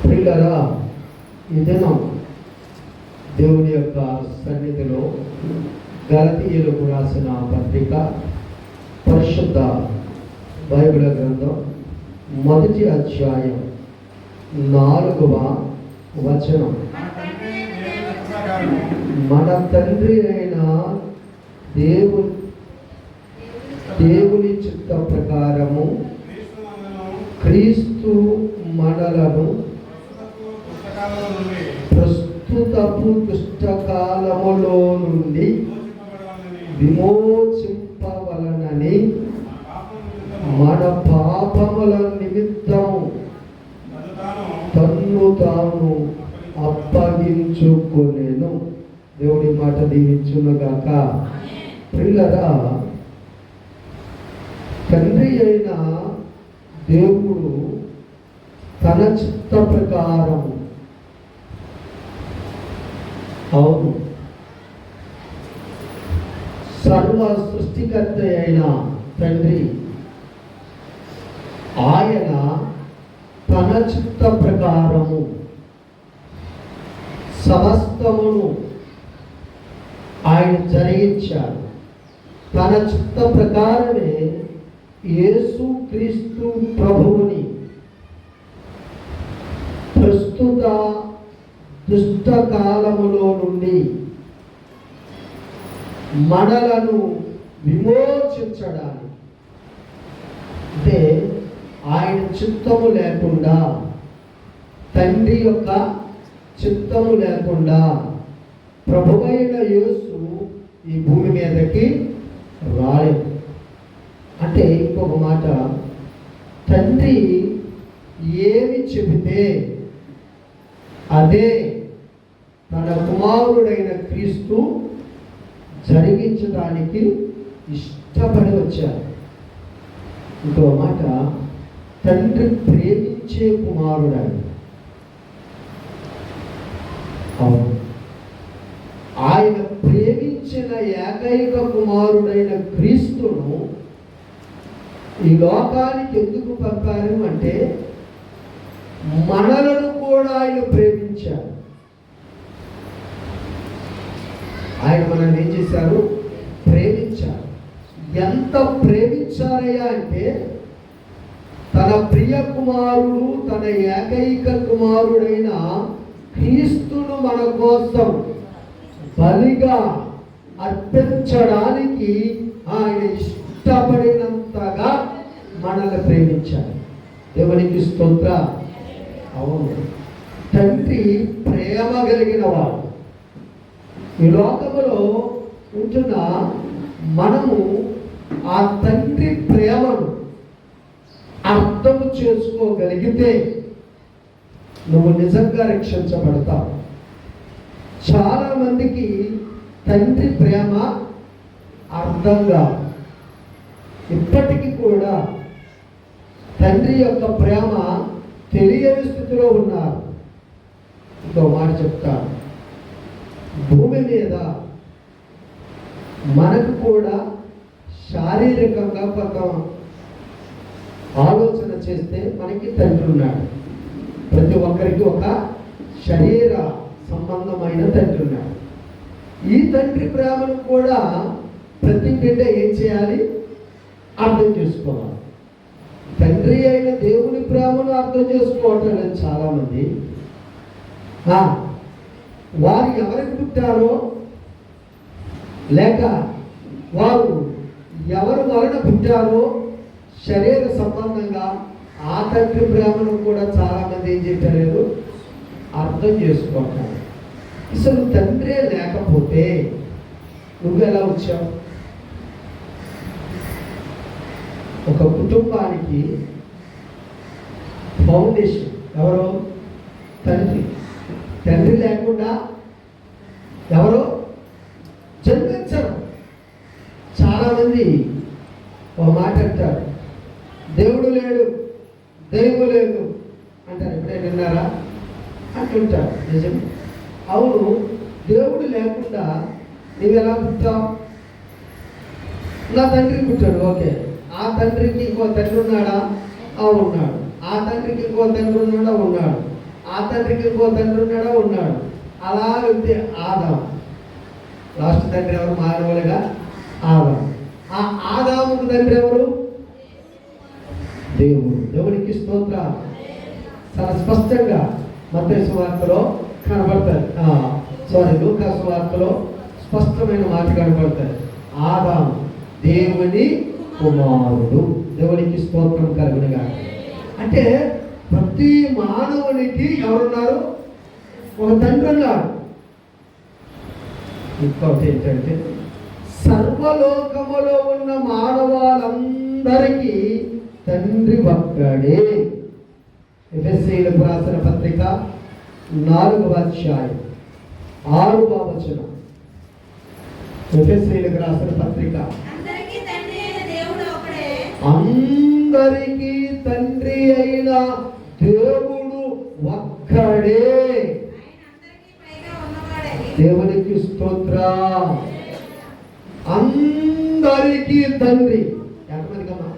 ప్రియులారా, ఈ దినం దేవుని యొక్క సన్నిధిలో గలతీయులకు రాసిన పత్రిక పరిశుద్ధ బైబిల్ గ్రంథం 1వ అధ్యాయం 4వ వచనం. మన తండ్రి అయిన దేవుని చిత్త ప్రకారము క్రీస్తు మనలను ప్రస్తుతపు దుష్టకాలములో నుండి విమోచింపవలనని మన పాపముల నిమిత్తము తన్ను తాను అప్పగించుకొనెను. దేవుడి మాట దీవించునుగాక. ప్రియులారా, తండ్రి అయిన దేవుడు తన చిత్త ప్రకారం, అవును, సర్వ సృష్టికర్త అయిన తండ్రి ఆయన తన చిత్త ప్రకారము సమస్తమును ఆయన జరిగించాడు. తన చిత్త ప్రకారమే యేసు క్రీస్తు ప్రభువుని ప్రస్తుత దుష్టకాలములో నుండి మనలను విమోచించడానికి, అంటే ఆయన చిత్తము లేకుండా, తండ్రి యొక్క చిత్తము లేకుండా ప్రభువైన యేసు ఈ భూమి మీదకి రాలేదు. అంటే ఇంకొక మాట, తండ్రి ఏమి చెబితే అదే తన కుమారుడైన క్రీస్తు జరిగించడానికి ఇష్టపడి వచ్చారు. ఇంకో మాట, తండ్రి ప్రేమించే కుమారుడని. అవును, ఆయన ప్రేమించిన ఏకైక కుమారుడైన క్రీస్తును ఈ లోకానికి ఎందుకు పంపారు అంటే మనలను కూడా ఆయన ప్రేమించారు. ఆయన మనల్ని ఏం చేశారు? ప్రేమించారు. ఎంత ప్రేమించారయ్యా అంటే తన ప్రియ కుమారుడు, తన ఏకైక కుమారుడైన క్రీస్తును మన కోసం బలిగా అర్పించడానికి ఆయన ఇష్టపడినంతగా మనల్ని ప్రేమించారు. దేవునికి స్తోత్ర. అవును, తండ్రి ప్రేమ కలిగిన వాడు. ఈ లోకములో ఉంటున్న మనము ఆ తండ్రి ప్రేమను అర్థం చేసుకోగలిగితే నువ్వు నిజంగా రక్షించబడతావు. చాలా మందికి తండ్రి ప్రేమ అర్థం కాదు. ఇప్పటికీ కూడా తండ్రి యొక్క ప్రేమ తెలియని స్థితిలో ఉన్నారు. ఇంకో మాట చెప్తాను, భూమి మీద మనకు కూడా శారీరకంగా కొంత ఆలోచన చేస్తే మనకి తండ్రి ఉన్నాడు. ప్రతి ఒక్కరికి ఒక శరీర సంబంధమైన తండ్రి ఉన్నాడు. ఈ తండ్రి ప్రేమను కూడా ప్రతి బిడ్డ ఏం చేయాలి? అర్థం చేసుకోవాలి. తండ్రి అయిన దేవుని ప్రేమను అర్థం చేసుకోవటం లేదు చాలామంది. వారు ఎవరికి పుట్టారో లేక వారు ఎవరు వలన పుట్టారో శరీర సంబంధంగా ఆ తండ్రి ప్రేమను కూడా చాలామంది ఏం చేయలేదు, అర్థం చేసుకోవటం. అసలు తండ్రే లేకపోతే నువ్వు ఎలా వచ్చావు? ఒక కుటుంబానికి ఫౌండేషన్ ఎవరో? తండ్రి. తండ్రి లేకుండా ఎవరో జన్మించరు. చాలామంది ఒక మాట అంటారు, దేవుడు లేడు, దైవం లేదు అంటారు. ఎప్పుడైనా విన్నారా? అంటుంటారు. నిజం. అవును, దేవుడు లేకుండా నువ్వు ఎలా పుట్టావు? నా తండ్రి పుట్టాడు, ఓకే. ఆ తండ్రికి ఇంకో తండ్రి ఉన్నాడా? ఉన్నాడు. ఆ తండ్రికి ఇంకో తండ్రి ఉన్నాడా? ఉన్నాడు. ఆ ఆ తండ్రికి ఇంకో తండ్రి ఉన్నాడు. అలాగే ఆదాము. లాస్ట్ తండ్రి ఎవరు? మానవులుగా ఆదాము. ఆ ఆదాముకు తండ్రి ఎవరు? దేవుడు. దేవునికి స్తోత్రం. చాలా స్పష్టంగా మత్తయి సువార్తలో కనబడతాయి. లూకా సువార్తలో స్పష్టమైన మాట కనబడతాయి. ఆదాము దేవుని కుమారుడు. దేవునికి స్తోత్రం కలుగునుగా. అంటే ప్రతి మానవునికి ఎవరున్నారు? ఒక తండ్రి ఉన్నాడు. ఇంకొకటి ఏంటంటే సర్వలోకములో ఉన్న మానవాళ్ళందరికీ తండ్రి ఒక్కడే. ఎఫెసీయులకు రాసిన పత్రిక 4వ అధ్యాయం 6వ వచనం. ఎఫెసీయులకు రాసిన పత్రిక, అందరికీ తండ్రి అయిన దేవుడు ఒక్కడే. దేవునికి స్తోత్రం. అందరికీ తండ్రి. ఎంతమందికమ్మా?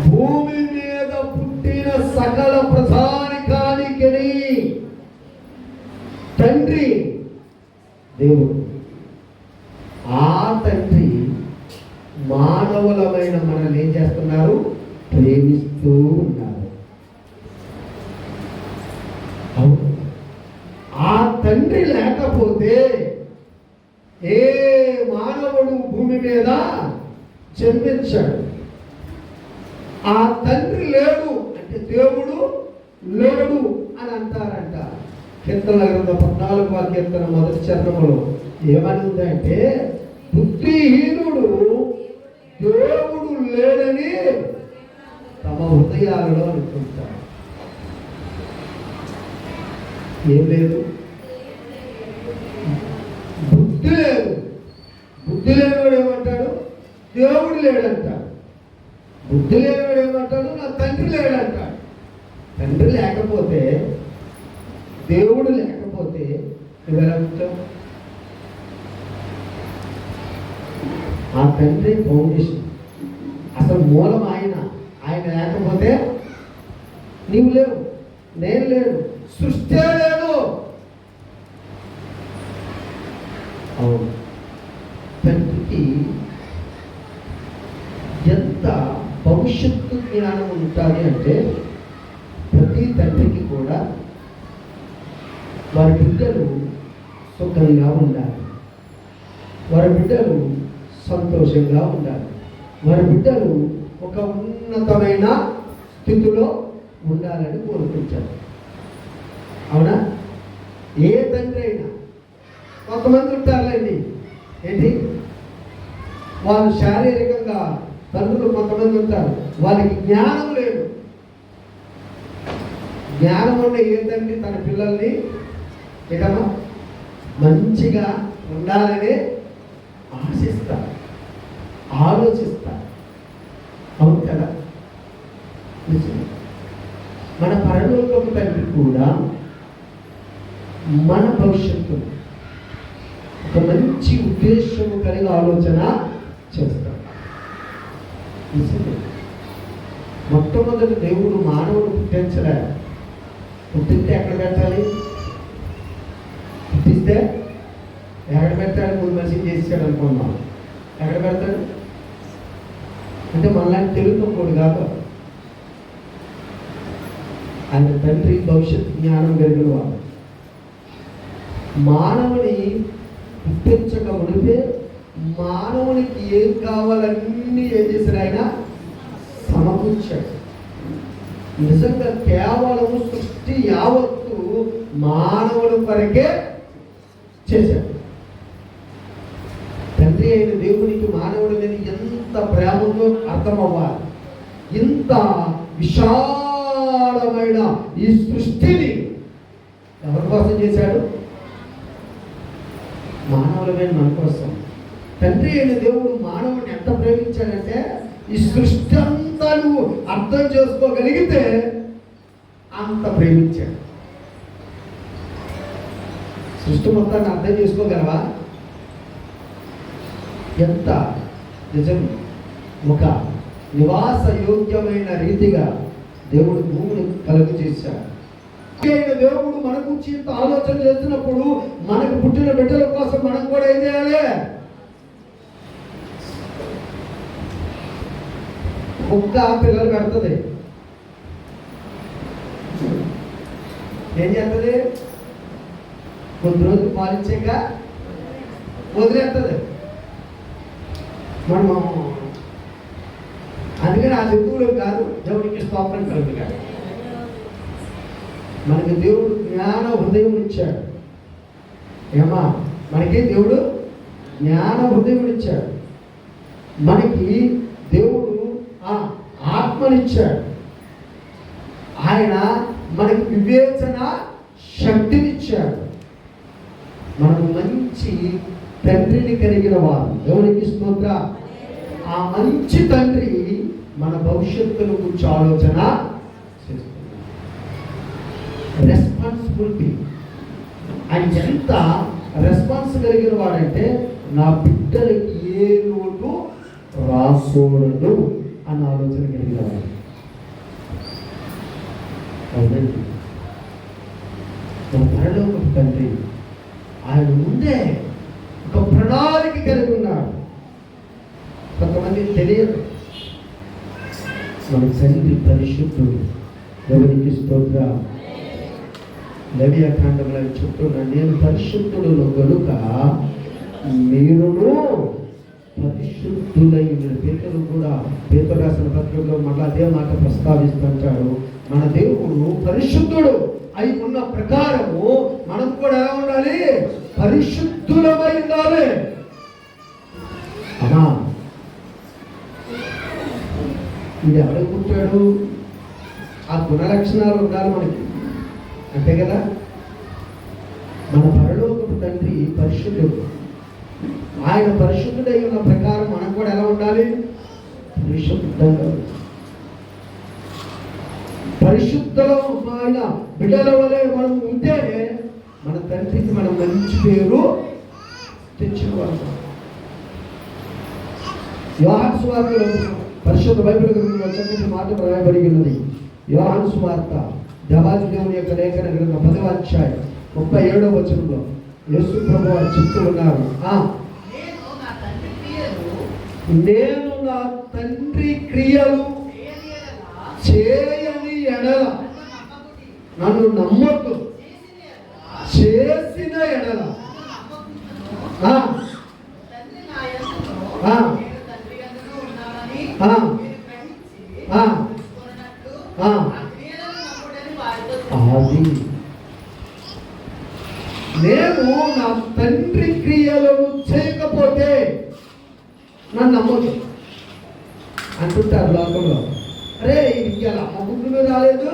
భూమి మీద పుట్టిన సకల ప్రధానికానికి తండ్రి దేవుడు. ఆ తండ్రి మానవులమైన మనల్ని ఏం చేస్తున్నారు? ప్రేమిస్తూ ఉన్నారు. అవును. ఆ తండ్రి లేకపోతే ఏ మానవుడు భూమి మీద జన్మించాడు. ఆ తండ్రి లేడు అంటే దేవుడు లేడు అని అంటారంట. కీర్తనల గ్రంథం 14వ కీర్తన 1వ చరణంలో ఏమని ఉందంటే, బుద్ధిహీనుడు దేవుడు లేడని తమ హృదయాలలో అనుకుంటారు. ఏం లేదు? బుద్ధి లేదు. బుద్ధి లేనివాడు ఏమంటాడు? దేవుడు లేడంటాడు. బుద్ధి లేనివాడు ఏమంటాడు? నా తండ్రి లేడంటాడు. తండ్రి లేకపోతే, దేవుడు లేకపోతే నువ్వెలా ఉంటావు? ఆ తండ్రి ఫౌండేషన్, అసలు మూలం ఆయన. ఆయన లేకపోతే నీవు లేవు, నేను లేను, సృష్టి లేదు. అవును. తండ్రికి ఎంత భవిష్యత్తు జ్ఞానం ఉంటుంది అంటే, ప్రతి తండ్రికి కూడా వారి బిడ్డలు సుఖంగా ఉండాలి, వారి బిడ్డలు సంతోషంగా ఉండాలి, వారి బిడ్డలు ఒక ఉన్నతమైన స్థితిలో ఉండాలని కోరుకుంటారు. అవునా? ఏ తండ్రి అయినా. కొంతమంది ఉంటారులేండి, ఏంటి, వాళ్ళు శారీరకంగా తండ్రులు కొంతమంది ఉంటారు, వాళ్ళకి జ్ఞానం లేదు. జ్ఞానం ఉన్న ఏ తండ్రి తన పిల్లల్ని ఏదమ్మా మంచిగా ఉండాలని ఆశిస్తారు, ఆలోచిస్తారు. అవును కదా? మన పరలోకపు తండ్రి కూడా మన భవిష్యత్తు ఒక మంచి ఉద్దేశము కలిగి ఆలోచన చేస్తాడు. మొట్టమొదటి దేవుడు మానవుడు పుట్టించలే. పుట్టిస్తే ఎక్కడ పెట్టాలి? పుట్టిస్తే ఎక్కడ పెట్టాలి? ముందు మనిషిని చేసాడు అనుకున్నాం. ఎక్కడ పెడతాడు అంటే మనలాంటి తెలుగుకోడు కాదు. ఆయన తండ్రి భవిష్యత్ జ్ఞానం కలిగిన వాడు. మానవుని పుట్టించక మునిపే మానవునికి ఏం కావాలన్నీ ఏం చేశారు? ఆయన సమకూర్చాడు. నిజంగా కేవలము సృష్టి యావత్తు మానవుడు కొరకే చేశాడు. తండ్రి అయిన దేవునికి మానవుడి మీద ఎంత ప్రేమ ఉందో అర్థం అవ్వాలి. ఇంత విశాలమైన ఈ సృష్టిని ఎవరి కోసం చేశాడు? మానవుల మీద, మన కోసం. తండ్రి అయిన దేవుడు మానవుడిని ఎంత ప్రేమించాడంటే, ఈ సృష్టి అంతా నువ్వు అర్థం చేసుకోగలిగితే అంత ప్రేమించాడు. సృష్టి మొత్తాన్ని అర్థం చేసుకోగలవా? ఎంత నిజం. ఒక నివాస యోగ్యమైన రీతిగా దేవుడు భూమిని కలుగు చేశాడు. దేవుడు మన గురించి ఇంత ఆలోచన చేస్తున్నప్పుడు మనకు పుట్టిన బిడ్డల కోసం మనం కూడా ఏం చేయాలి? కుక్క పిల్లలు పెడుతుంది, ఏం చేస్తుంది? కొద్ది రోజులు పాలించాక వదిలేస్తుంది. మనము అందుకని ఆ జంతువులు కాదు, దేవుడికి స్తోత్రం కలుగుతాడు. మనకి దేవుడు జ్ఞాన హృదయం ఇచ్చాడు. ఏమా, మనకి దేవుడు జ్ఞాన హృదయం ఇచ్చాడు. మనకి దేవుడు ఆత్మనిచ్చాడు. ఆయన మనకి వివేచన శక్తినిచ్చాడు. మనకు మంచి తండ్రిని కలిగిన వారు. దేవునికి స్తోత్ర. ఆ మంచి తండ్రి మన భవిష్యత్తును గురించి ఆలోచన చేస్తున్నాడు. రెస్పాన్సిబిలిటీ. ఆయన ఎంత రెస్పాన్స్ కలిగిన వాడంటే, నా బిడ్డలకి ఏ లోటు రాకూడదు అన్న ఆలోచన కలిగిన వాడు. అవునండి, మన పరలోకపు తండ్రి ఆయన ముందే ఒక ప్రణాళిక కలిగి ఉన్నాడు. కొంతమంది తెలియదు. మన తండ్రి పరిశుద్ధుడు. దేవునికి స్తోత్ర. లేవియాకాండంలో చెప్తున్నా, నేను పరిశుద్ధుడును గనుక మీరును పరిశుద్ధులై. పేతురు కూడా పేతురు రాసిన పత్రికలో మళ్ళీ అదే మాట ప్రస్తావిస్తుంటాడు. మన దేవుడు పరిశుద్ధుడు అయి ఉన్న ప్రకారము మనం కూడా ఎలా ఉండాలి? పరిశుద్ధులమై ఉండాలి. అమ్మా, ఇది ఎవరికి పుట్టాడు? ఆ గుణలక్షణాలు ఉండాలి మనకి, అంతే కదా? మన పరలోకపు తండ్రి పరిశుద్ధుడు. ఆయన పరిశుద్ధుడై ఉన్న ప్రకారం మనం కూడా ఎలా ఉండాలి? పరిశుద్ధంగా. పరిశుద్ధమైన బిడ్డల వలె మనం ఉంటే మన తండ్రికి మనం మంచి పేరు తెచ్చుకోవాలి. యోహాను సువార్తలో పరిశుద్ధ బైబిల్ గ్రంథంలో చక్కటి మాట రాయబడి ఉన్నది. యోహాను సువార్త దేవాది దేవుని యొక్క లేఖన గ్రంథం 10వ అధ్యాయం 37వ వచనంలో యేసు ప్రభువు చెప్తూ ఉన్నారు, నేను నా తండ్రి క్రియలు చేయని ఎడల నన్ను నమ్మొద్దు, చేసిన ఎడల అది నేను నా తండ్రి క్రియలను చేయకపోతే నన్ను నమ్మొద్దు అంటుంటారు లోకంలో. అరే ఇది అలా అమ్మ ముందులో రాలేదు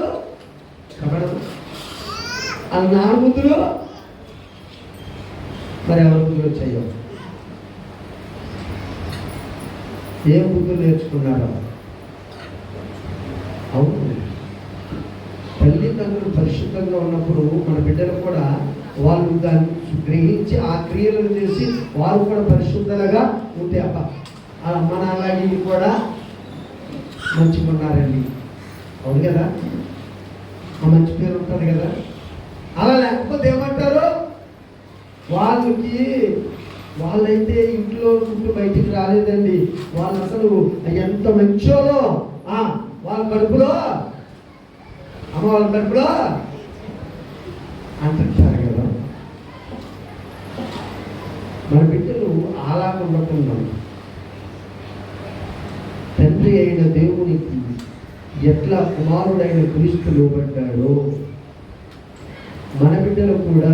కబడం అని నా ముందులో మరి ఎవరి ముందులో చెయ్యం. ఏ బుద్ధులు నేర్చుకున్నారో? అవును, తల్లిదండ్రులు పరిశుద్ధంగా ఉన్నప్పుడు మన బిడ్డలు కూడా వాళ్ళు దాన్ని గ్రహించి ఆ క్రియలను చేసి వారు కూడా పరిశుద్ధంగా ఉంటే అబ్బ ఆ అమ్మ నాన్నకి కూడా మంచిగా ఉన్నారండి, అవును కదా, ఆ మంచి పేరు ఉంటుంది కదా. అలా లేకపోతే ఏమంటారు? వాళ్ళైతే ఇంట్లో నుండి బయటికి రాలేదండి, వాళ్ళు అసలు ఎంత మంచోలో వాళ్ళ కడుపులో అమ్మ వాళ్ళ కడుపులో అంటారు కదా. మన బిడ్డలు అలా ఉండకుండా తండ్రి అయిన దేవునికి ఎట్లా కుమారుడైన క్రీస్తు లోబడ్డాడో మన బిడ్డలు కూడా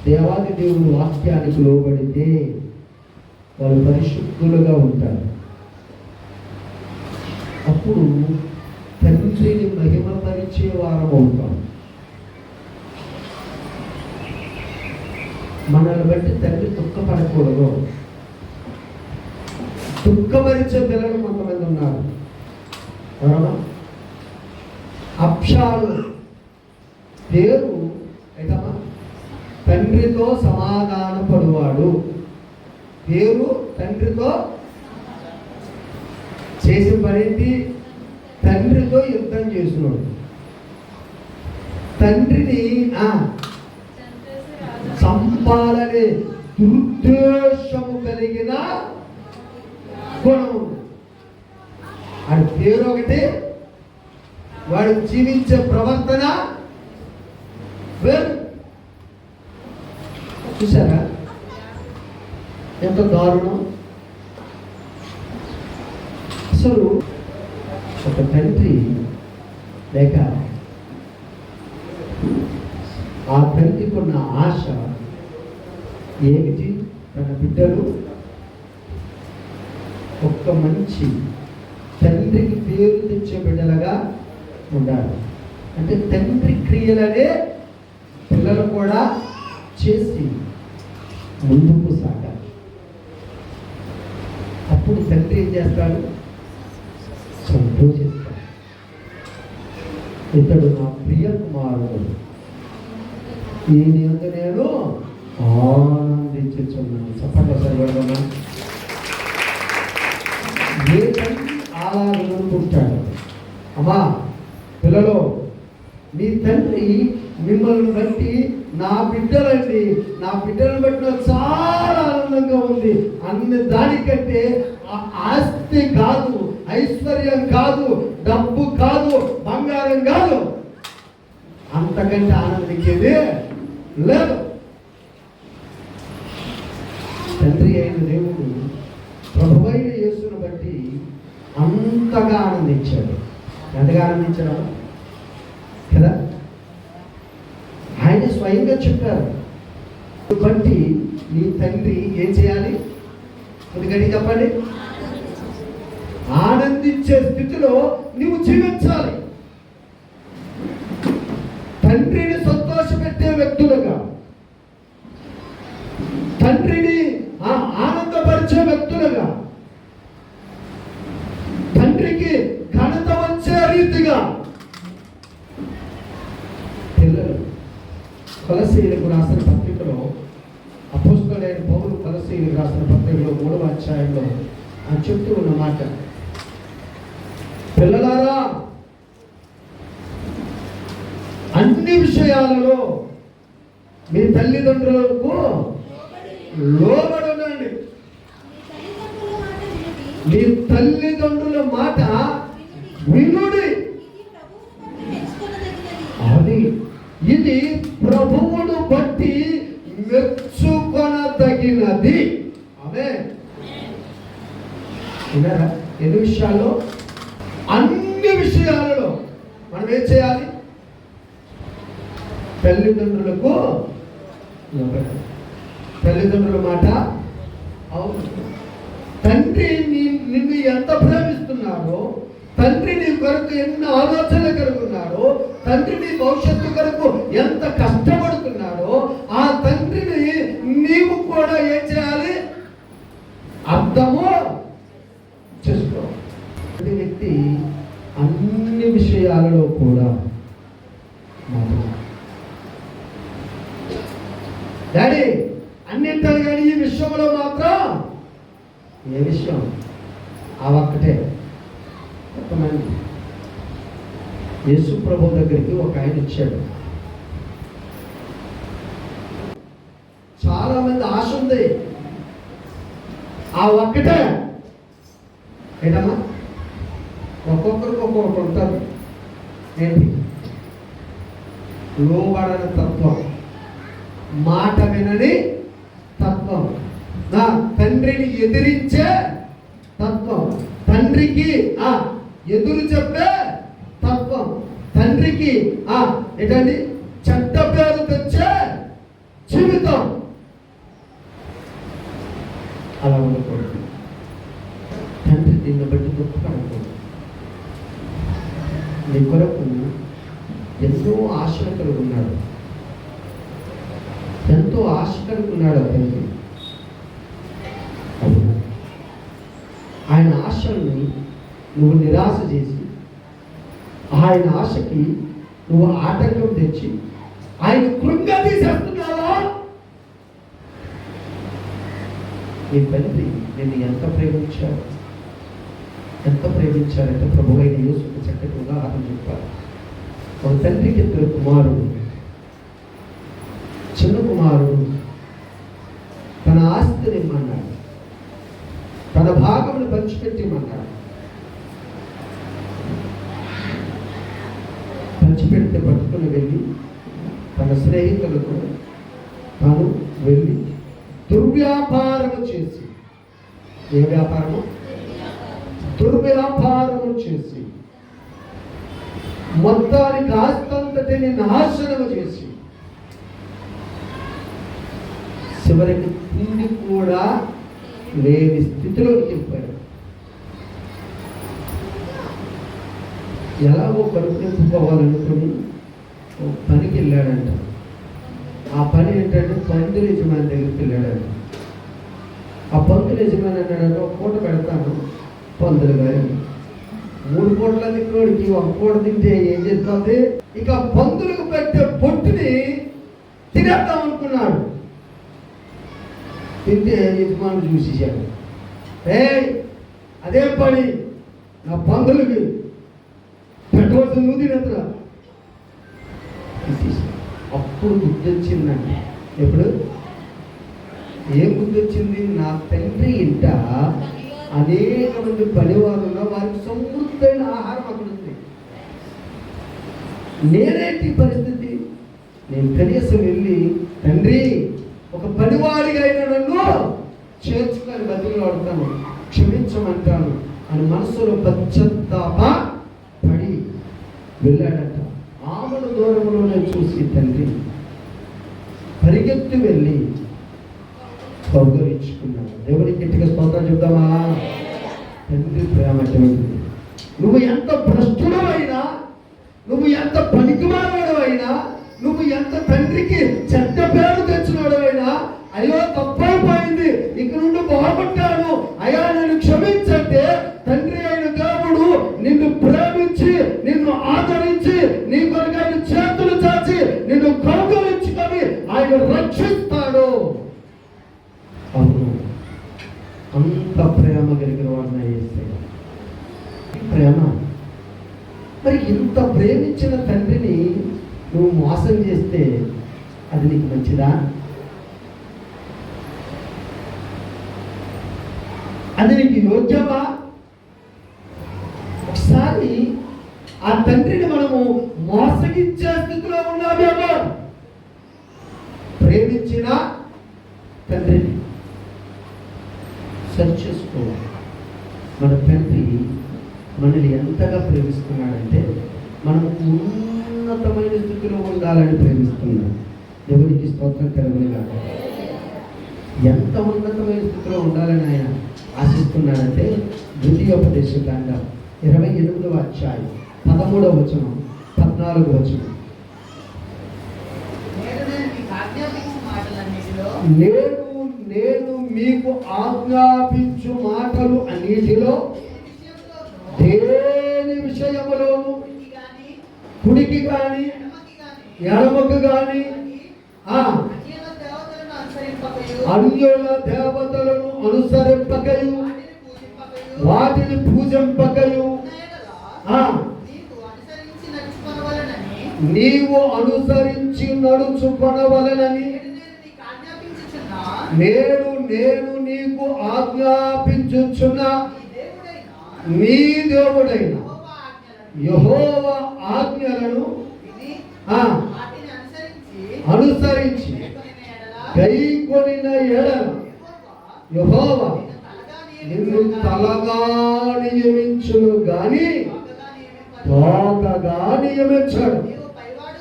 దేవాది దేవుని వాక్యానికి లోబడితే వాళ్ళు పరిశుద్ధులుగా ఉంటారు. అప్పుడు తండ్రిని మహిమపరిచే వారం అవుతాం. మనల్ని బట్టి తండ్రి దుఃఖపడకూడదు. దుఃఖపరిచే పిల్లలు కొంతమంది ఉన్నారు. అప్షాలు పేరు ఏదమ్మా? తండ్రితో సమాధాన పడువాడు. పేరు తండ్రితో చేసిన పనేంటి? తండ్రితో యుద్ధం చేసినాడు. తండ్రిని చంపాలనే దురుద్దేశము కలిగిన గుణము. వాడి పేరు ఒకటి, వాడు జీవించే ప్రవర్తన వేరు. చూసారా ఎంత దారుణం. అసలు ఒక తండ్రి లేక ఆ తండ్రికి ఉన్న ఆశ ఏమిటి? తన బిడ్డలు ఒక్క మంచి తండ్రికి పేరు తెచ్చే బిడ్డలుగా ఉండాలి. అంటే తండ్రి క్రియలనే పిల్లలు కూడా చేసి ముందుకు సాగాలి. అప్పుడు తండ్రి ఏం చేస్తాడు? సంతోషిస్తాడు. ఇతడు నా ప్రియ కుమారుడు, ఈయన యందు నేను ఆనందించుచున్నాను. చప్పట్లు సరిపడమా? ఏ తండ్రి అలాగ అనుకుంటాడు? అమ్మా పిల్లలు, మీ తండ్రి మిమ్మల్ని బట్టి నా బిడ్డలండి, నా బిడ్డలను బట్టి నాకు చాలా ఆనందంగా ఉంది అన్న దానికంటే ఆస్తి కాదు, ఐశ్వర్యం కాదు, డబ్బు కాదు, బంగారం కాదు, అంతకంటే ఆనందించేది లేదు. తండ్రి అయిన దేవుడు ప్రభువైన యేసును బట్టి అంతగా ఆనందించాడు. ఎంతగా ఆనందించడం కదా? ఆయన స్వయంగా చెప్పారు, బట్టి నీ తండ్రి ఏం చేయాలి? ఎందుకంటే చెప్పండి, ఆనందించే స్థితిలో నువ్వు జీవించాలి. తండ్రిని సంతోషపెట్టే వ్యక్తులుగా, తండ్రిని ఆనందపరిచే వ్యక్తులుగా, తండ్రికి ఘనత వచ్చే రీతిగా పిల్లలు. కొలస్సీయులకు రాసిన పత్రికలో అపోస్తలుడైన పౌలు కొలస్సీయులకు రాసిన పత్రికలో 3వ అధ్యాయంలో అని చెప్తూ ఉన్న మాట, పిల్లలారా అన్ని విషయాలలో మీ తల్లిదండ్రులకు లోబడండి. మీ తల్లిదండ్రుల మాట వినుడి. అది ఇది ప్రభువును బట్టి మెచ్చుకొనదగినది. ఆమేన్. విన్నారా? ఎన్ని విషయాల్లో? అన్ని విషయాలలో మనం ఏం చేయాలి? తల్లిదండ్రులకు లోబడాలి. తల్లిదండ్రుల మాట అవును. తండ్రి నిన్ను ఎంత ప్రేమిస్తున్నాడో, తండ్రి నీ కొరకు ఎన్ని ఆలోచనలు కలుగున్నాడో, తండ్రి నీ భవిష్యత్తు కొరకు ఎంత కష్టపడుతున్నాడో, ఆ తండ్రిని నీవు కూడా ఏం చేయాలి? అర్థము చేసుకో. ప్రతి వ్యక్తి అన్ని విషయాలలో కూడా డాడీ అన్నింటారు, కానీ ఈ విషయంలో మాత్రం ఏ విషయం? ఆ ఒక్కటే. కొంతమంది యేసు ప్రభు దగ్గరికి ఒక ఆయన వచ్చాడు. చాలా మంది ఆశ ఉంది, ఆ ఒక్కటే. ఏంటమ్మా? ఒక్కొక్కరికి ఒక్కొక్కటి ఉంటుంది. ఏంటి? లోబడని తత్వం, మాట వినని తత్వం, నా తండ్రిని ఎదిరించే తత్వం, తండ్రికి ఎదురు చెప్పే తత్వం, తండ్రికి ఏంటండి చెడ్డ పేరు తెచ్చే జీవితం. అలా ఉండకూడదు. తండ్రి దీన్ని బట్టి దుఃఖపడకూడదు. నీ కొరకు ఎంతో ఆశలు కలిగి ఉన్నాడు, ఎంతో ఆశ కలిగి ఉన్నాడు తండ్రి. ఆయన ఆశల్ని నువ్వు నిరాశ చేసి, ఆయన ఆశకి నువ్వు ఆటంకం తెచ్చి ఆయన కృంగా తీసేస్తున్నావా? నీ తండ్రి నిన్ను ఎంత ప్రేమించాడు, ఎంత ప్రేమించారంటే ప్రభు అయిన యేసుకు చక్కటి ఉదాహరణ చెప్పారు. ఒక తండ్రికి ఇద్దరు కుమారుడు. చిన్న కుమారుడు తన ఆస్తిని ఇమ్మన్నాడు, తన భాగమును పంచిపెట్టిమన్నాడు. పంచిపెడితే పట్టుకుని వెళ్ళి తన స్నేహితులతో తాను వెళ్ళి దుర్వ్యాపారము చేసి, ఏ వ్యాపారము? దుర్వ్యాపారము చేసి మొత్తానికి ఆస్తంతటిని నాశనము చేసి చివరికి తిండి కూడా లేని స్థితిలోకి వెళ్ళిపోయాడు. ఎలాగో కడుపు నింపుకోవాలనుకుని పనికి వెళ్ళాడంట. ఆ పని ఏంటంటే పందుల యజమాని దగ్గరికి వెళ్ళాడంట. ఆ పందుల యజమాని అన్నాడంటే ఒక పూట పెడతాను పందులు కానీ 3 పూటల దిక్కుడికి 1 పూట తింటే ఏం చేస్తుంది? ఇక పందులకు పెట్టే పొట్టుని తినేద్దాం అనుకున్నాడు. తింటే యజమాని చూసేసాడు, అదే పని నా పందులకి పెట్టవలసిన నువ్వు తినేద్దా. అప్పుడు గుర్తొచ్చిందండి. ఎప్పుడు ఏం గుర్తొచ్చింది? నా తండ్రి ఇంట అనేక మంది పనివారు వారికి సమృద్ధమైన ఆహారం అక్కడ ఉంది. నేనేంటి పరిస్థితి? నేను కనీసం వెళ్ళి తండ్రి ఒక పనివాడిగా అయినా నన్ను చేర్చుకొని బతిలాడుతాను, క్షమించమంటాను అని మనసులో పశ్చాత్తాప పడి వెళ్ళాడట. ఆమెను దూరంలోనే చూసి తండ్రి పరిగెత్తి వెళ్ళి కౌగలించుకున్నాడు. దేవునికి గట్టిగా స్తోత్రం చెప్తామా? తండ్రి ప్రేమ అటువంటిది. నువ్వు ఎంత భ్రష్టుడు అయినా, నువ్వు ఎంత పనికిమాలినవాడు అయినా, నువ్వు ఎంత తండ్రికి చెడ్డ పేరు తెచ్చినాడు అయినా, అయ్యో తప్పైపోయింది, ఇక నుండి బాగుంటాను, అయ్యా నేను క్షమించంటే తండ్రి అయిన దేవుడు నిన్ను ప్రేమించి, నిన్ను ఆదరించి, నీ కొరకు ఆయన చేతులు చాచి నిన్ను కౌగలించుకొని ఆయన రక్షిస్తాడు. అవును, అంత ప్రేమ కలిగిన వాడిని యేసయ్య. ప్రేమ మరి ఇంత ప్రేమించిన తండ్రిని నువ్వు మోసం చేస్తే అది నీకు మంచిదా? అది నీకు యోగ్యమా? ఒకసారి ఆ తండ్రిని మనము మోసగించే స్థితిలో ఉన్నామేమో. ప్రేమించిన తండ్రిని సరి చేసుకోవాలి. మన తండ్రి మనల్ని ఎంతగా ప్రేమిస్తున్నాడంటే మనం ఉన్నతమైన స్థితిలో ఉండాలని ప్రేమిస్తున్నాడు. దేవునికి స్తోత్రం కలుగునుగా. ఎంత ఉన్నతమైన స్థితిలో ఉండాలని ఆయన ఆశిస్తున్నాడంటే ద్వితీయోపదేశకాండం 28వ అధ్యాయం 13వ వచనం 14వ వచనం. నేను మీకు ఆజ్ఞాపించు మాటలు అన్నిటిలో దేని విషయములోను కుడికి కానీ ఎడమకు కానీ అన్యుల దేవతలను అనుసరింపకయు వాటిని పూజింపకయు నీవు అనుసరించి నడుచుకొనవలెనని నేను నీకు ఆజ్ఞాపించుచున్న నీ దేవుడైన యెహోవా ఆజ్ఞలను అనుసరించి గైకొనిన ఎడల యెహోవా నిన్ను తలగా నియమించును గాని తోకగా నియమించాడు.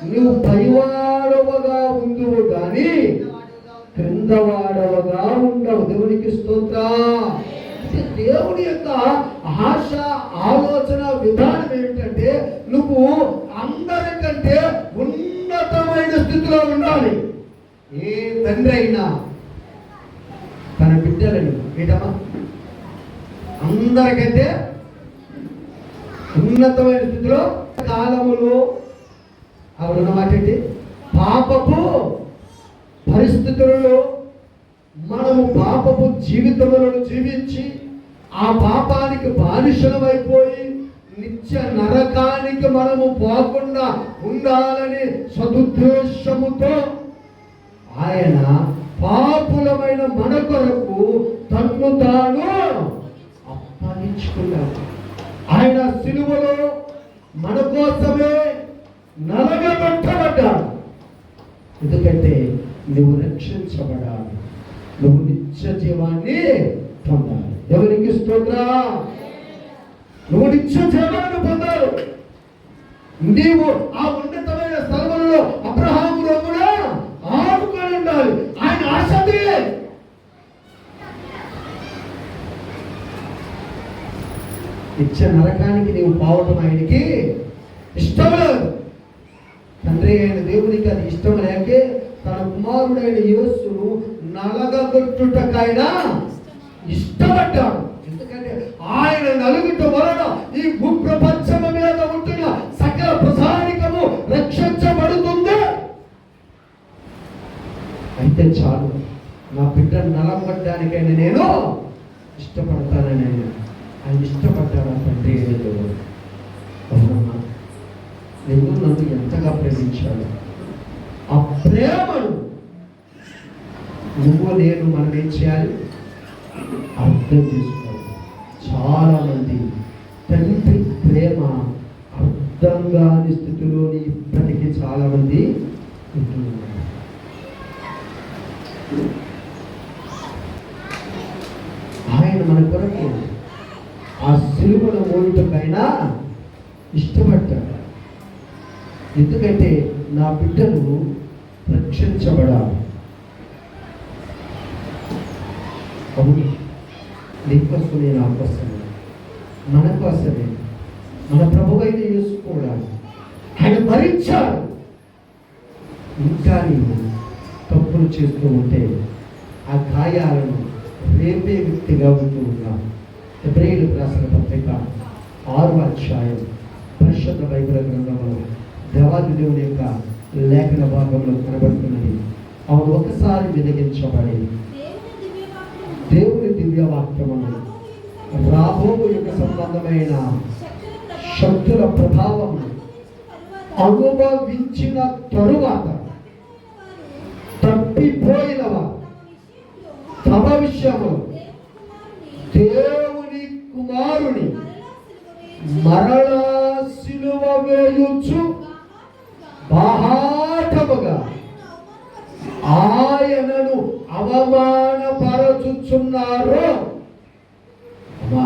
నువ్వు పైవాడవగా ఉందువు గాని క్రిందవాడవగా ఉండవు. దేవునికి స్తోత్రం. దేవుని యొక్క ఆశ, ఆలోచన విధానం ఏమిటంటే నువ్వు అందరికంటే ఉన్నతమైన స్థితిలో ఉండాలి. ఏ తండ్రి అయినా తన బిడ్డలను ఏంటమ్మా అందరికంటే ఉన్నతమైన స్థితిలో కాలములో ఆవిడన్నమాట ఏంటి? పాపపు పరిస్థితులలో మనము పాపపు జీవితములను జీవించి ఆ పాపానికి బానిసలమైపోయి నిత్య నరకానికి మనము పోకుండా ఉండాలని సదుద్దేశముతో ఆయన పాపులమైన మన కొరకు తన్ను తాను అప్పగించుకున్నాడు. ఆయన సిలువలో మన కోసమే నలగబెట్టబడ్డాడు. ఎందుకంటే నువ్వు రక్షించబడాలి, నువ్వు నిత్య జీవాన్ని పొందాలి. ఎవరికి స్తోత్రం. నువ్వు నిత్య జీవాన్ని పొందాలి. నీవు ఆ ఉన్నతమైన స్థలంలో అబ్రహాములో కూడా ఆడుకొని ఉండాలి. ఆయన ఆశది. నిత్య నరకానికి నీవు పోవటం ఆయనకి ఇష్టం లేదు. తండ్రి అయిన దేవునికి అది ఇష్టం లేకే తన కుమారుడైన యేసును నలగగొట్టుటకైనా ఇష్టపడ్డాడు. ఎందుకంటే ఆయన నలుగుట వలన ఈ భూప్రపంచం మీద ఉంటున్న సకల ప్రసారికము రక్షించబడుతుంది. అయితే చాలు, నా బిడ్డను నలగొట్టడానికైనా నేను ఇష్టపడతానని ఆయన ఇష్టపడ్డాడు. ఆ తండ్రి అయిన దేవుడు దేవుడు నన్ను ఎంతగా ప్రేమించాడు. ఆ ప్రేమను నువ్వు నేను మనం ఏం చేయాలి? అర్థం చేసుకోవాలి. చాలా మంది తండ్రి ప్రేమ అర్థం కాని స్థితిలోని ఇప్పటికీ చాలా మంది ఉంటున్నారు. ఆయన మన కొరకు ఆ సిలువను మోయుటకైనా ఇష్టపడ్డాడు. ఎందుకంటే నా బిడ్డలు రక్షించబడాలి. అవును, నీకోసమే, నా కోసమే, మన కోసమే, మన ప్రభువైన యేసు కూడా ఆయన భరించాడు. ఇంకా నీవు తప్పులు చేస్తూ ఉంటే ఆ గాయాలను రేపే వ్యక్తిగా ఉంటూ ఉన్నాం. హెబ్రీయులకు రాసిన పత్రిక 6వ అధ్యాయం పరిశుద్ధ బైబిల్ గ్రంథంలో దేవాది దేవుని యొక్క లేఖన భాగంలో కనబడుతున్నది. అవును, ఒకసారి వినియోగించబడి దేవుని దివ్యవాక్యమును రాబోవు యొక్క సంబంధమైన శక్తుల ప్రభావం అనుభవించిన తరువాత తప్పిపోయిన తమ విషయము దేవుని కుమారుని మరలా సిలువ వేయుచు బాహాటముగా ఆయనను అవమానపరచుచున్నారు. అమ్మా,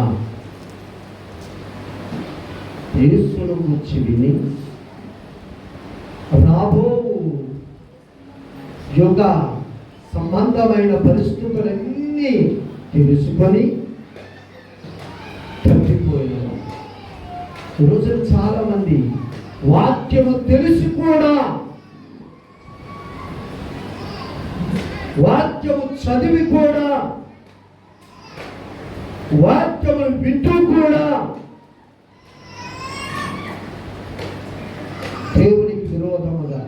యేసును గురించి విని రాబో యుగ సంబంధమైన పరిస్థితులన్నీ తెలుసుకొని తప్పిపోయిన ఈరోజు చాలా మంది వాక్యము తెలిసి కూడా, వాక్యము చదివి కూడా, వాక్యము వింటూ కూడా దేవునికి విరోధముగా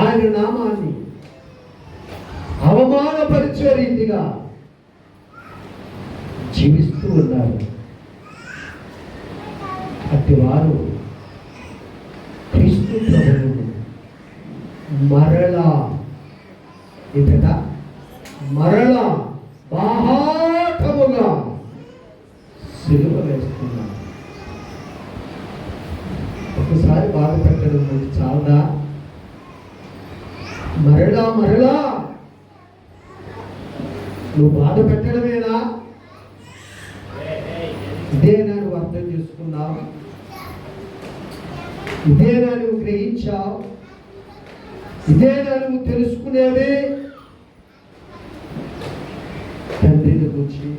ఆయన నామాన్ని అవమానపరిచే రీతిగా జీవిస్తూ ఉన్నారు. అట్టి వారు క్రీస్తు ప్రభువును మరలా మరలా బాహాటముగా సిలువ వేస్తున్నారు. ఒకసారి బాధ పెట్టడం చాలదా? మరలా మరలా నువ్వు బాధ పెట్టడమేనా? ఇదేనా నువ్వు అర్థం చేసుకున్నావు? ఇదేనా నువ్వు గ్రహించావు? ఇదేనా నువ్వు తెలుసుకునేది? తండ్రిని గురించి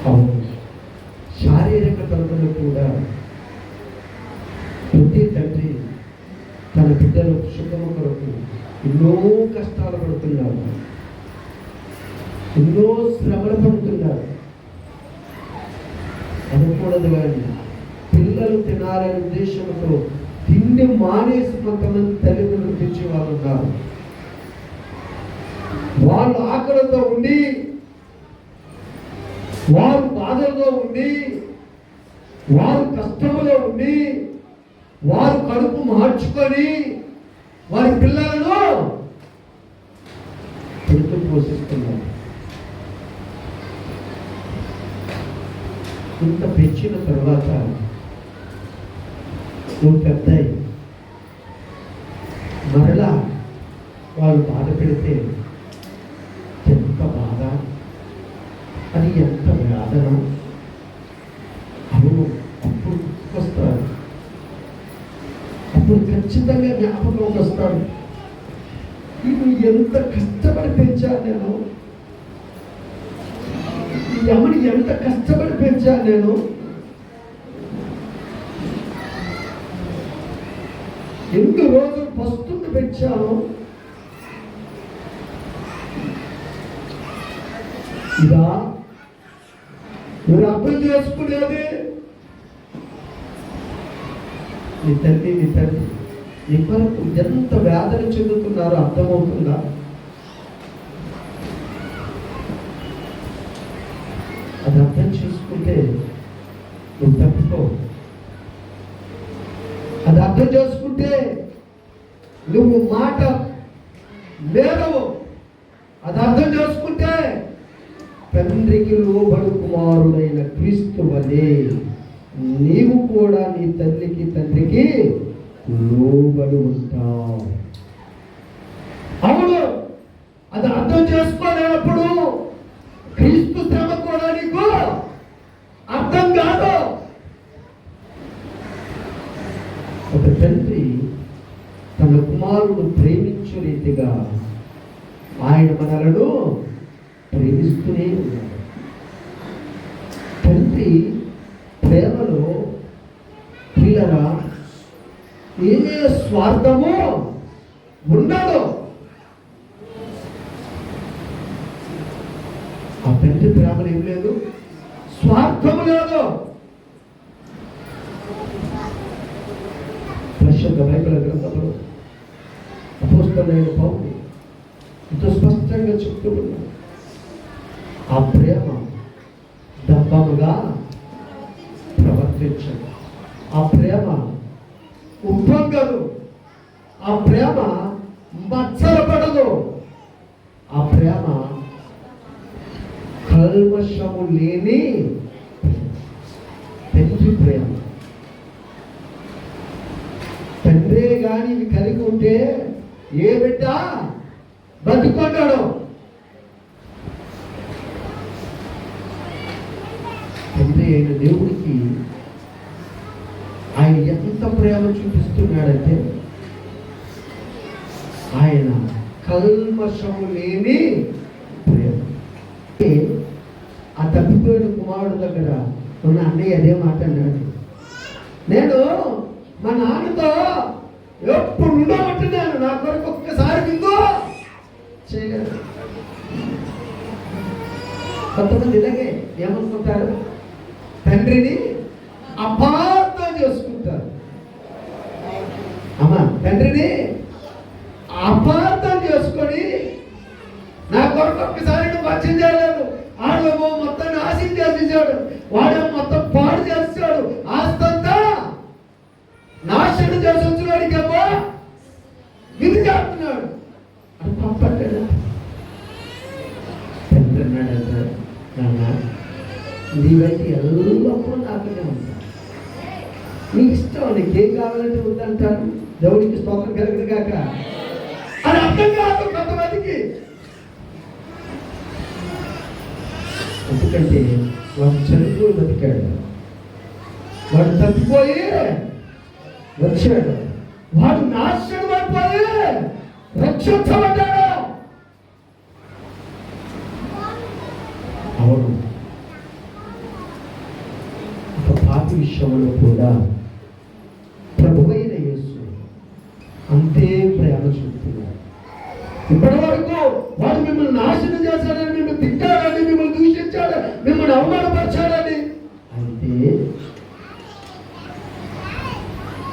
అవును, శారీరక తరపున కూడా ప్రతి తండ్రి తన బిడ్డల సుఖము కొరకు ఎన్నో కష్టాలు పడుతున్నారు, ఎన్నో శ్రమలు పడుతున్నారు. అనుకూడదు కానీ పిల్లలు తినాలనే ఉద్దేశంతో తిండి మానేసి కొంతమంది తల్లిదండ్రులు తెచ్చేవాళ్ళు ఉన్నారు. వాళ్ళు ఆకలితో ఉండి, వారు బాధల్లో ఉండి, వారు కష్టంలో ఉండి, వారు కడుపు మార్చుకొని వారి పిల్లలను పెడుతూ పోషిస్తున్నారు. ఇంత పెంచిన తర్వాత నువ్వు పెద్ద మరలా వాళ్ళు బాధ పెడితే ఎంత బాధ, అది ఎంత వేదన. అవును, అప్పుడు వస్తారు, అప్పుడు ఖచ్చితంగా జ్ఞాపకం వస్తాడు. ఇది ఎంత కష్టపడి పెంచాను నేను, ఈ అమ్మని ఎంత కష్టపడి పెంచాను నేను. ఎన్ని రోజులు పస్తుని పెంచాను. ఇదా మీరు అర్థం చేసుకునేది? నీ తల్లి నీ తండ్రి నీ కొరకు ఎంత వేదన చెందుతున్నారో అర్థమవుతుందా? అది అర్థం చేసుకుంటే నువ్వు తప్పుకో. అది అర్థం చేసుకుంటే నువ్వు మాట లేదవు. అది అర్థం చేసుకుంటే తండ్రికి లోబడు కుమారుడైన క్రీస్తు వలె నీవు కూడా నీ తల్లికి తండ్రికి లోబడి ఉంటావు. అవును, అది అర్థం చేసుకోలేనప్పుడు క్రీస్తు శ్రమ కూడా నీకు అర్థం కాదు. ఒక తండ్రి తన కుమారుడు ప్రేమించు రీతిగా ఆయన మనలను ప్రేమిస్తూనే ఉన్నాడు. తండ్రి ప్రేమలో పిల్లరా ఏ స్వార్థము ఉండదు. ఆ తండ్రి ప్రేమలో ఏం లేదు, స్వార్థము లేదు. పరిశుద్ధ బైబిల్ గ్రంథంలో అపోస్తలుడైన పౌలు ఎంతో స్పష్టంగా చెప్తూ ఉన్నాడు, ఆ ప్రేమ దబ్బముగా ప్రవర్తించదు, ఆ ప్రేమ ఉప్పొంగదు, ఆ ప్రేమ మత్సరపడదు, ఆ ప్రేమ కల్మషము లేని తండ్రి ప్రేమ. తండ్రే కానీ ఇవి కలిగి ఉంటే ఏ బిడ్డ బతుకుంటాడు. తండ్రి అయిన దేవుడికి ఆయన ఎంత ప్రేమ చూపిస్తున్నాడంటే ఆయన కల్మషము లేని ప్రేమ. ఆ తప్పిపోయిన కుమారుడు దగ్గర ఉన్న అన్నయ్య అదే మాట అన్నాడు, నేను మా నాన్నతో ఎప్పుడు ఉండబట్టున్నాను, నా కొరకు ఒక్కసారి విందో చేయలేదు. కొంతమంది ఇలాగే ఏమనుకుంటారు, తండ్రిని అపార్థం చేసుకుంటారు. అమ్మా, తండ్రిని అపార్థం చేసుకొని నా కొరకు ఒక్కసారి నువ్వు పరిచయం చేయలేదు, ఆడేమో మొత్తం నాశనం చేసేసాడు, వాడేమో మొత్తం పాడు చేస్తాడు, ఆస్తంతా నాశనం చేసి వచ్చినాడికేమో ఇది చేస్తున్నాడు అని పంపట్టాడు. తండ్రి అన్నాడంటే, నాన్న నీవైతే ఎల్లప్పుడూ నాకనే ఉంటా, నీ ఇష్టం, నీకేం కావాలంటే వద్దంటాను. దేవుడికి స్తోత్రం కలుగును గాక. అది అర్థం కాదు కొంతమందికి. ఎందుకంటే వాడు చనిపోయి బతికాడు, వాడు తప్పిపోయి వచ్చాడు, వాడు నాశనం అయిపోయి రక్షించబడ్డాడు. అవును, ఒక పాపి విషయంలో కూడా ప్రభువైన యేసు అంతే ప్రేమ చూపుతున్నాడు. ఇప్పటి వరకు వాడు మిమ్మల్ని నాశనం చేశాడని, మిమ్మల్ని తిట్టాడని, మిమ్మల్ని దూషించాడని, మిమ్మల్ని అవమానపరిచాడని, అయితే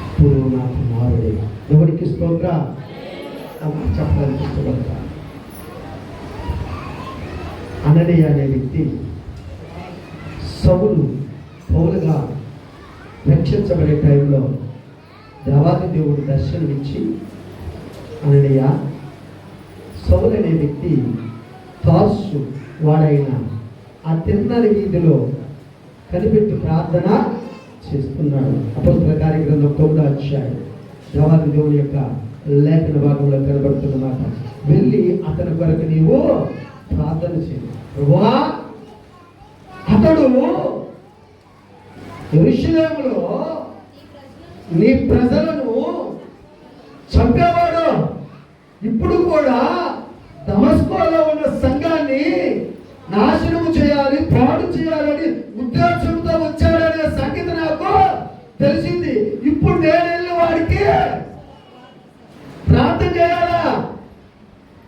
ఇప్పుడు నా కుమారుడే. ఎవరికి స్తోత్రం చెప్పడానికి ఇష్టపడతా. అననీయ అనే వ్యక్తి సౌలు పౌలుగా రక్షించబడే టైంలో దేవాది దేవుడు దర్శనమిచ్చి, అననీయ, సౌలు అనే వ్యక్తి తార్సు వాడైన ఆ తిన్నని వీధిలో కనిపెట్టి ప్రార్థన చేస్తున్నాడు. అపోస్తలుల కార్యగ్రంథం 9వ అధ్యాయం దేవాది దేవుని యొక్క లేఖన భాగంలో కనబడుతున్నమాట. వెళ్ళి అతని కొరకు నీవు ప్రార్థన చేయి. ప్రభువా, అతడు యెరూషలేములో నీ ప్రజలను చంపేవాడు. ఇప్పుడు కూడా దమస్కోలో ఉన్న సంఘాన్ని నాశనము చేయాలి, పాడు చేయాలని ఉద్దేశంతో వచ్చాడనే సంగతి నాకు తెలిసింది. ఇప్పుడు నేను వెళ్ళి వాడికి ప్రార్థన చేయాలా?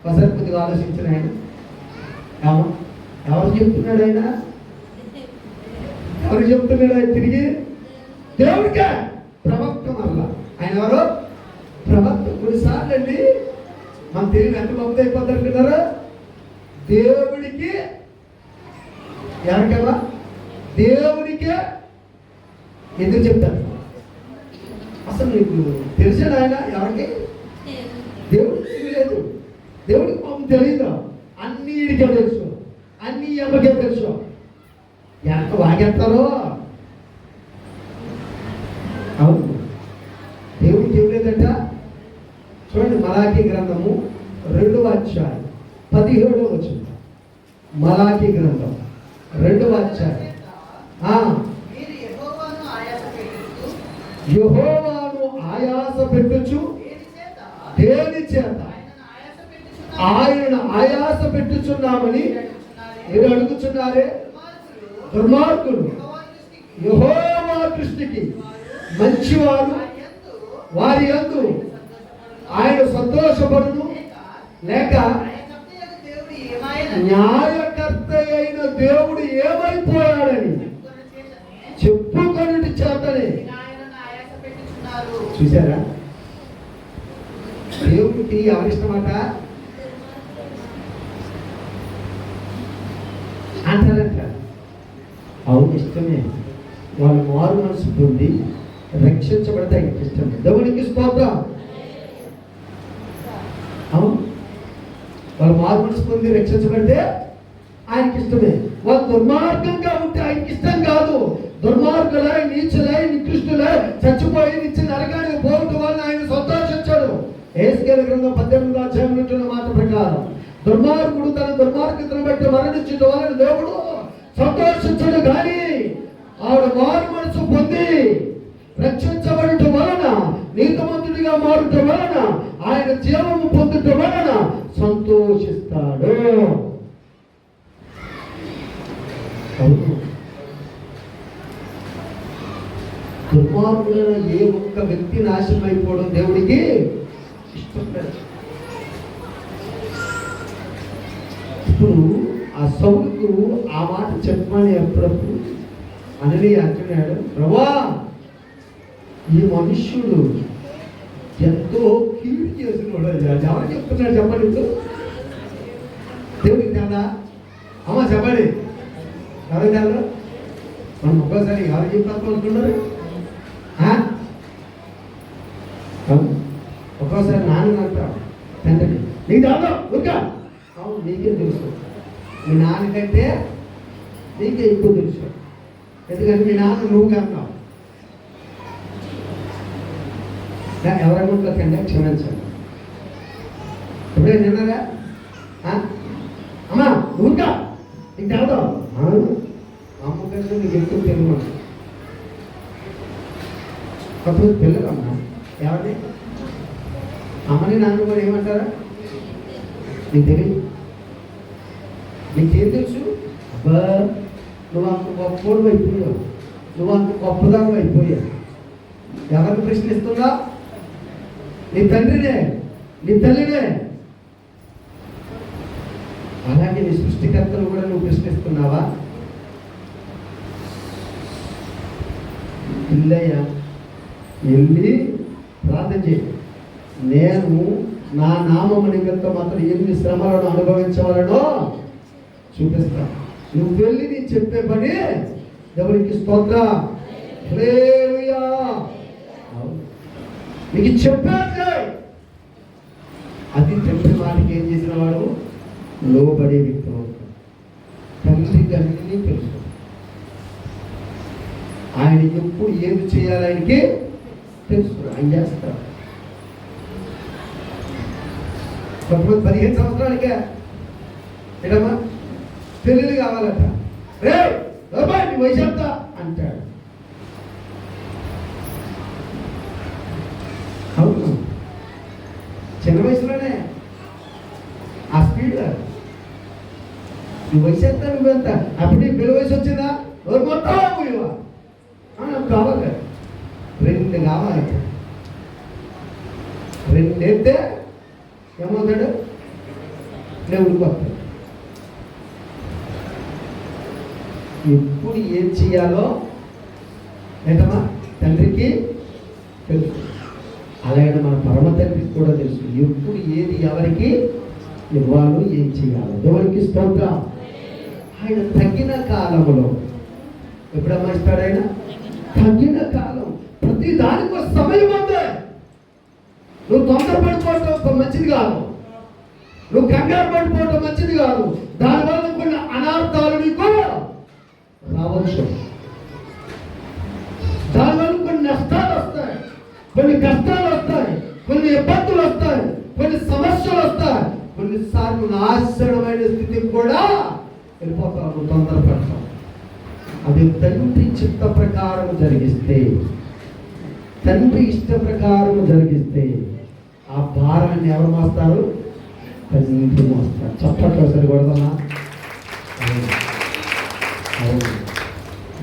ఒకసారి కొద్దిగా ఆలోచించిన ఆయన ఎవరు చెప్తున్నాడు? ఎవరు చెప్తున్నాడు? ఆయన తిరిగి దేవుడికే, ప్రవక్త వల్ల. ఆయన ఎవరు? ప్రవక్త. కొన్నిసార్లు అండి మన తెలివి ఎంత గొప్ప అయిపోతారు అనుకున్నారా? దేవుడికి ఎవరికవా? దేవుడికే ఎందుకు చెప్తారు? అసలు నీకు తెలిసాడు ఆయన ఎవరికి? దేవుడికి లేదు. దేవుడికి పాపం తెలియదు. అన్ని ఈడికే తెలుసు, అన్ని ఎవరికే తెలుసు. ఎంత వాగేస్తారో. అవును, దేవుడికి ఏం లేదంట. చూడండి, మలాకీ గ్రంథము 2వ అధ్యాయం 17వ వచనం. మలాకీ గ్రంథం 2వ అధ్యాయం. యెహోవాను ఆయాస పెట్టుచు, దేని చేత ఆయనను ఆయాస పెట్టుచున్నామని మీరు అడుగుచున్నారే? దుర్మార్గులు యెహోవా దృష్టికి మంచివారు, వారి యందు ఆయన సంతోషపడును, లేక న్యాయకర్త అయిన దేవుడు ఏమైపోయాడని చెప్పుకొనుట చేతనే. చూసారా? దేవుడికి ఎవరిష్టమాట అంటారంట. అవును, ఇష్టమే. వాళ్ళు మారు మనసు పొంది రక్షించబడితే ఆయనకి ఇష్టమే. దేవునికి స్తోత్రం. అవును, వాళ్ళు మారు మనసు పొంది రక్షించబడితే ఆయనకి ఇష్టమే. వాళ్ళు దుర్మార్గంగా ఉంటే ఆయనకి ఇష్టం కాదు. దుర్మార్గులై, నీచులై, నికృష్టులై చచ్చిపోయి నిత్య నరకానికి పోవటం వల్ల ఆయన సంతోషించాడు. యేసుకేలు గ్రంథం 18వ అధ్యాయంలో ఉంటున్న మాట ప్రకారం దుర్మార్గుడు తన దుర్మార్గతను బట్టి మరణించడం వలన దేవుడు సంతోషించడు. కానీ ఆవిడ మారు మనసు పొంది రక్షించబడటం వలన, నీతిమంతుడిగా మారటం వలన, ఆయన జీవము పొందటం వలన సంతోషిస్తాడు. దుర్మార్గులైన ఏ ఒక్క వ్యక్తి నాశనం అయిపోవడం దేవుడికి ఇష్టం లేదు. ఇప్పుడు ఆ సౌలుకు ఆ మాట చెప్పమని ఎప్పుడప్పుడు అననీయ అంటున్నాడు, ప్రభువా, ఈ మనుష్యుడు ఎంతో కీడు చేసినోడు. ఎవరు చెప్తున్నాడు చెప్పండి? ఇప్పుడు దేవుడికి కదా అమ్మ చెప్పండి. ఎవరు కదా? మనం ఒక్కోసారి ఎవరు చెప్తారు అనుకున్నారు? ఒక్కోసారి నాన్న అంటారు తండ్రి, నీకు దాదా ఊరికా. అవును, నీకే తెలుసు. మీ నాన్నకంటే నీకే ఎక్కువ తెలుసు. ఎందుకంటే మీ నాన్న నువ్వు కన్నావు. ఎవరైనా కంటే క్షమించాలి. ఎప్పుడే నిన్నరా అమ్మా ఊరికా నీకు దాదా అమ్మకంటే నీకు ఎక్కువ తెలుగు. అప్పుడు పిల్లలు అమ్మా ఎవరిని అమ్మని నాన్న కూడా ఏమంటారా? నీకు తెలియదు, నీకేం తెలుసు? అబ్బా, నువ్వు అంత గొప్పవాడు అయిపోయావు, నువ్వు అంత గొప్పదాడు అయిపోయావు. ఎవరిని ప్రశ్నిస్తున్నా? నీ తండ్రినే, నీ తల్లినే. అలాగే నీ సృష్టికర్తను కూడా నువ్వు ప్రశ్నిస్తున్నావా? ఇల్లయ్యా, వెళ్ళి ప్రార్థన చేయి. నేను నా నామము నిమిత్తం మాత్రం ఎన్ని శ్రమలను అనుభవించవలనో చూపిస్తా. నువ్వు వెళ్ళి నీ చెప్పే పని దేవునికి స్తోత్రం. హల్లెలూయా. నీకు చెప్పాడు. అది తండ్రి మాటకి ఏం చేసిన వాడు లోబడే వ్యక్తి అవుతాడు. తండ్రికి అన్నీ తెలుసు. ఆయన ఎప్పుడు ఏమి చేయాలి ఆయనకి తెలుసు. ఆయన చేస్తాడు. కొంతమంది 15 సంవత్సరాలకే ఏడమ్మా పెళ్ళిళ్ళు కావాలట. రే నీ వయసు ఎంత అంటాడు. అవును, చిన్న వయసులోనే ఆ స్పీడ్. నీ వయసు ఎంత, నువ్వెంత? అప్పుడు నీ పెళ్లి వయసు వచ్చిందా? ఎవరు మొత్తం నాకు కావాలి. 2 కావాలి. 2 వేస్తే ఏమవుతాడు? ఉడిపోతాడు. ఎప్పుడు ఏం చేయాలో ఏంటమ్మా తండ్రికి తెలుసు. అలాగే మన పరమ తండ్రికి కూడా తెలుసు ఎప్పుడు ఏది ఎవరికి ఇవ్వాలో ఏం చేయాలో. దేవునికి స్తోత్రం. ఆయన తగిన కాలంలో ఎప్పుడమ్మా ఇస్తాడు? ఆయన తగిన కాలం. ప్రతి దానికి ఒక సమయం ఉంది. నువ్వు తొందరపడిపోవటం మంచిది కాదు. నువ్వు కంగారు పడిపోవటం మంచిది కాదు. దానివల్ల కొన్ని అనార్థాలు నీకు రావచ్చు. దానివల్ల కొన్ని నష్టాలు వస్తాయి, కొన్ని కష్టాలు వస్తాయి, కొన్ని ఇబ్బందులు వస్తాయి, కొన్ని సమస్యలు వస్తాయి. కొన్నిసార్లు నాశనమైన స్థితికి కూడా వెళ్ళిపోతావు. నువ్వు తొందరపడతావు. అది తండ్రి చిత్త ప్రకారం జరిగిస్తే, తండ్రి ఇష్ట ప్రకారం జరిగిస్తే ఆ భారాన్ని ఎవరు మోస్తారు? తండ్రి మోస్తారు. చప్పట్లో సరిపడదమ్మా.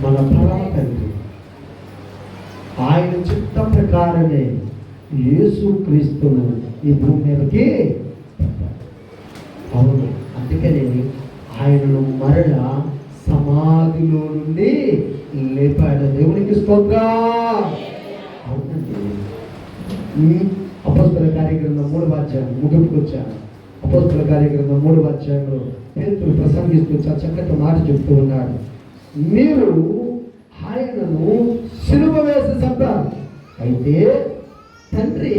మన పరమ తండ్రి ఆయన చిత్త ప్రకారమే యేసు క్రీస్తును ఈ భూమి మీదకి. అవును, అందుకని ఆయనను మరణ సమాధిలో నుండి లేపాడు. దేవునికి స్తోత్రం. అవునండి. అపోస్తల కార్యగ్రంథం 3వ అధ్యాయం ముగింపుకు వచ్చాను. అపోస్తల కార్యగ్రంథం 3వ అధ్యాయంలో పేతురు ప్రసంగిస్తూ చక్కటి మాట చెప్తూ ఉన్నాడు. మీరు ఆయనను సిలువ వేసి చంపారు. అయితే తండ్రి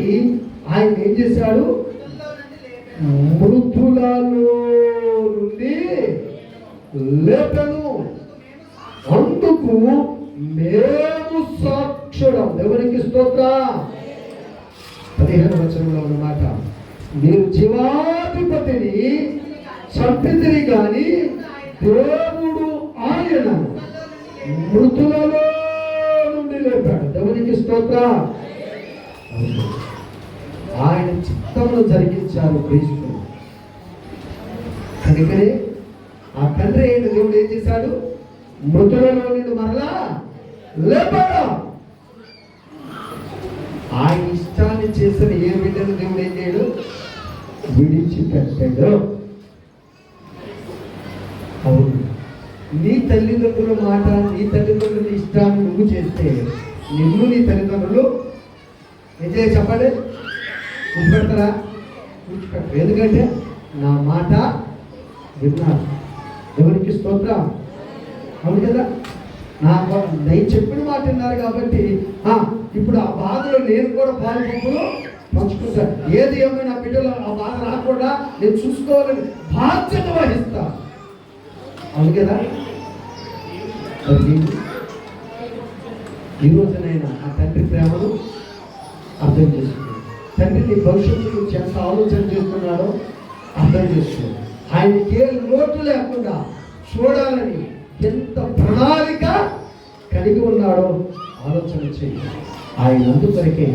ఆయన ఏం చేశాడు? మృతులలో నుండి లేపను. అందుకు మేము సాక్షులం. దేవునికి స్తోత్రం. 15వ వచనంలో ఉన్నమాట, మీరు జీవాధిపతిని చంపితిరి కానీ దేవుడు ఆయన మృతులలో నుండి లేపాడు. దేవునికి స్తోత్రం. ఆయన చిత్తమును జరిగించారు క్రీస్తు. అందుకనే ఆ తండ్రి అయిన దేవుడు ఏం చేశాడు? మృతులలో నుండి మరలా లేపాడు. ఆయన ఇష్టాన్ని చేసిన ఏ బిడ్డను దేవుడు ఏం చేయడు? విడిచిపెట్టాడు. అవును, నీ తల్లిదండ్రుల మాట, నీ తల్లిదండ్రుల ఇష్టాన్ని నువ్వు చేస్తే నిన్ను నీ తల్లిదండ్రులు ఏం చేయాలి చెప్పండి? విడిచిపెడతారా? విడిచిపెట్టరు. ఎందుకంటే నా మాట విన్నారు. ఎవరికి స్తోత్రం. అవును కదా, నేను చెప్పిన మాట విన్నారు కాబట్టి ఇప్పుడు ఆ బాధలో నేను కూడా పాల్గొంపులు పంచుకుంటాను. ఏది ఏమైనా బిడ్డలు ఆ బాధ రాకుండా నేను చూసుకోవాలని బాధ్యత వహిస్తా. అవును కదా. ఈ రోజునైనా ఆ తండ్రి ప్రేమను అర్థం చేసుకున్నాను. తండ్రి నీ భవిష్యత్తు గురించి ఎంత ఆలోచన చేస్తున్నాడో అర్థం చేసుకోండి. ఆయనకి ఏ లోటు లేకుండా చూడాలని ఎంత ప్రణాళిక కలిగి ఉన్నాడో ఆలోచన చేయండి. ఆయన అందుకొరకే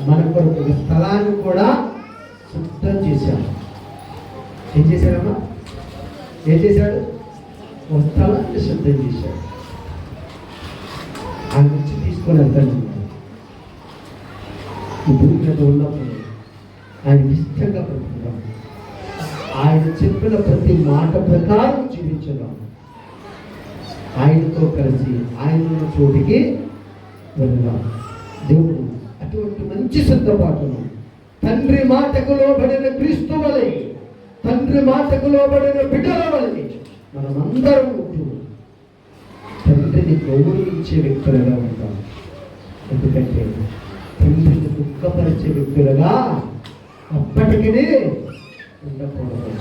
మన కొరకు ఒక స్థలాన్ని కూడా సిద్ధం చేశాడు. ఏం చేశాడమ్మా? ఏం చేశాడు? ఒక స్థలాన్ని సిద్ధం చేశాడు. ఆయన నుంచి తీసుకొని వెళ్తాను. ఈ భూమి మీద ఉన్నప్పుడు ఆయన ఇష్టంగా బ్రతుకుతాం. ఆయన చెప్పిన ప్రతి మాట ప్రకారం జీవించడం. ఆయనతో కలిసి ఆయన చోటికి వెళ్దాం. దేవుడు అటువంటి మంచి సిద్ధపాటును తండ్రి మాటకు లోబడిన క్రీస్తు వలె, తండ్రి మాటకు లోబడిన బిడ్డల వలె మనమందరం ఉంటూ తండ్రిని గౌరవించే వ్యక్తులుగా ఉంటాం. ఎందుకంటే తండ్రిని దుఃఖపరిచే వ్యక్తులుగా అప్పటికీ ఉండకూడదు.